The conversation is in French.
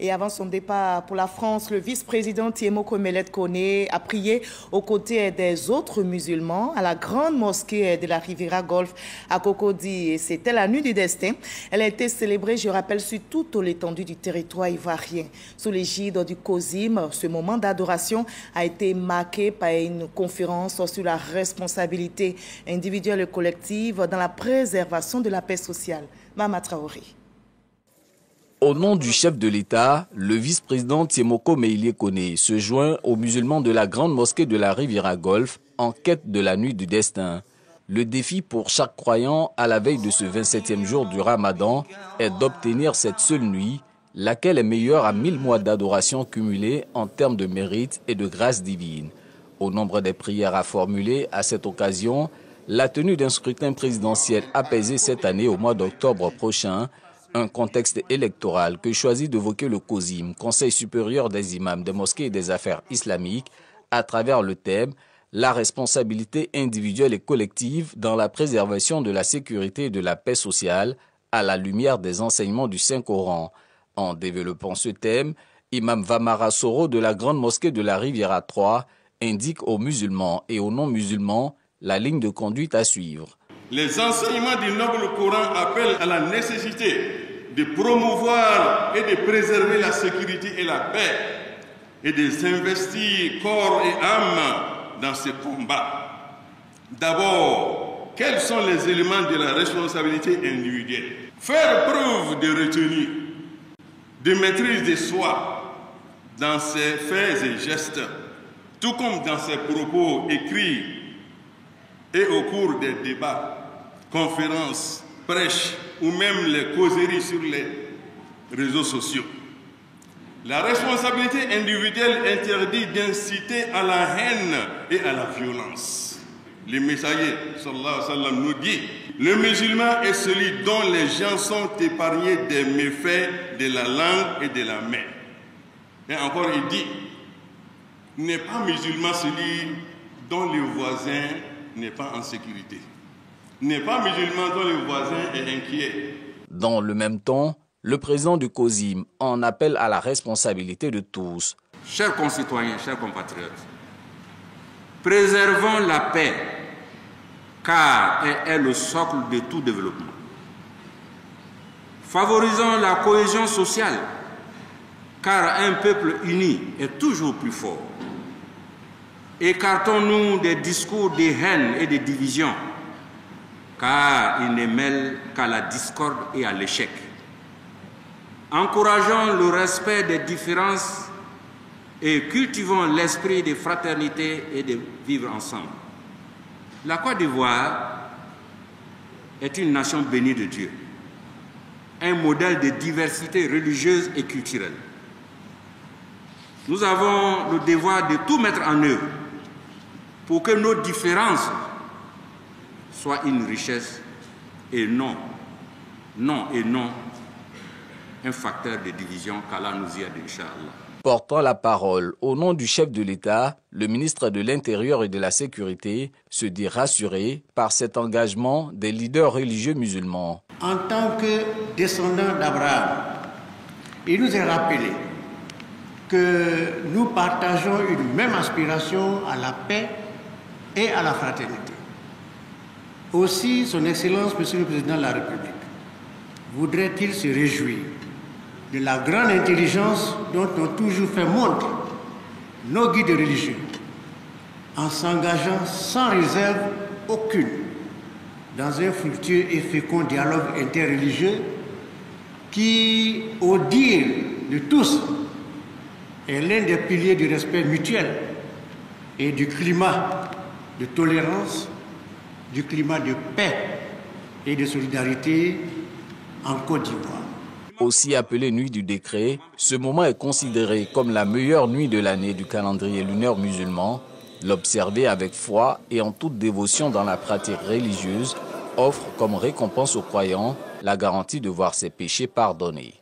Et avant son départ pour la France, le vice-président Thiemoko Melet Kone a prié aux côtés des autres musulmans à la grande mosquée de la Riviera Golf à Cocody. Et c'était la nuit du destin. Elle a été célébrée, je rappelle, sur toute l'étendue du territoire ivoirien. Sous l'égide du COSIM, ce moment d'adoration a été marqué par une conférence sur la responsabilité individuelle et collective dans la préservation de la paix sociale. Mama Traoré. Au nom du chef de l'État, le vice-président Thiemoko Melet Kone se joint aux musulmans de la grande mosquée de la Riviera Golf en quête de la nuit du destin. Le défi pour chaque croyant à la veille de ce 27e jour du Ramadan est d'obtenir cette seule nuit, laquelle est meilleure à 1000 mois d'adoration cumulés en termes de mérite et de grâce divine. Au nombre des prières à formuler à cette occasion, la tenue d'un scrutin présidentiel apaisé cette année au mois d'octobre prochain, un contexte électoral que choisit d'évoquer le COSIM, Conseil supérieur des imams des mosquées et des affaires islamiques, à travers le thème « La responsabilité individuelle et collective dans la préservation de la sécurité et de la paix sociale à la lumière des enseignements du Saint-Coran ». En développant ce thème, Imam Vamara Soro de la grande mosquée de la Riviera 3 indique aux musulmans et aux non-musulmans la ligne de conduite à suivre. Les enseignements du noble Coran appellent à la nécessité de promouvoir et de préserver la sécurité et la paix et de s'investir corps et âme dans ce combat. D'abord, quels sont les éléments de la responsabilité individuelle? Faire preuve de retenue, de maîtrise de soi dans ses faits et gestes, tout comme dans ses propos écrits et au cours des débats, conférences, prêches ou même les causeries sur les réseaux sociaux. La responsabilité individuelle interdit d'inciter à la haine et à la violence. Le messager sallallahu alayhi wa sallam nous dit: le musulman est celui dont les gens sont épargnés des méfaits de la langue et de la main. Et encore il dit: n'est pas musulman celui dont le voisin n'est pas en sécurité. N'est pas musulman dont le voisin est inquiet. Dans le même temps, le président du COSIM en appelle à la responsabilité de tous. Chers concitoyens, chers compatriotes, préservons la paix, car elle est le socle de tout développement. Favorisons la cohésion sociale, car un peuple uni est toujours plus fort. Écartons-nous des discours de haine et de division, car ils ne mêlent qu'à la discorde et à l'échec. Encourageons le respect des différences et cultivons l'esprit de fraternité et de vivre ensemble. La Côte d'Ivoire est une nation bénie de Dieu, un modèle de diversité religieuse et culturelle. Nous avons le devoir de tout mettre en œuvre pour que nos différences soient une richesse et non un facteur de division, qu'Allah nous y aide, Inch'Allah. Portant la parole au nom du chef de l'État, le ministre de l'Intérieur et de la Sécurité se dit rassuré par cet engagement des leaders religieux musulmans. En tant que descendants d'Abraham, il nous est rappelé que nous partageons une même aspiration à la paix et à la fraternité. Aussi, son Excellence, Monsieur le Président de la République, voudrait-il se réjouir de la grande intelligence dont ont toujours fait montre nos guides religieux, en s'engageant sans réserve aucune dans un fructueux et fécond dialogue interreligieux qui, au dire de tous, est l'un des piliers du respect mutuel et du climat de tolérance, du climat de paix et de solidarité en Côte d'Ivoire. Aussi appelée nuit du décret, ce moment est considéré comme la meilleure nuit de l'année du calendrier lunaire musulman. L'observer avec foi et en toute dévotion dans la pratique religieuse offre comme récompense aux croyants la garantie de voir ses péchés pardonnés.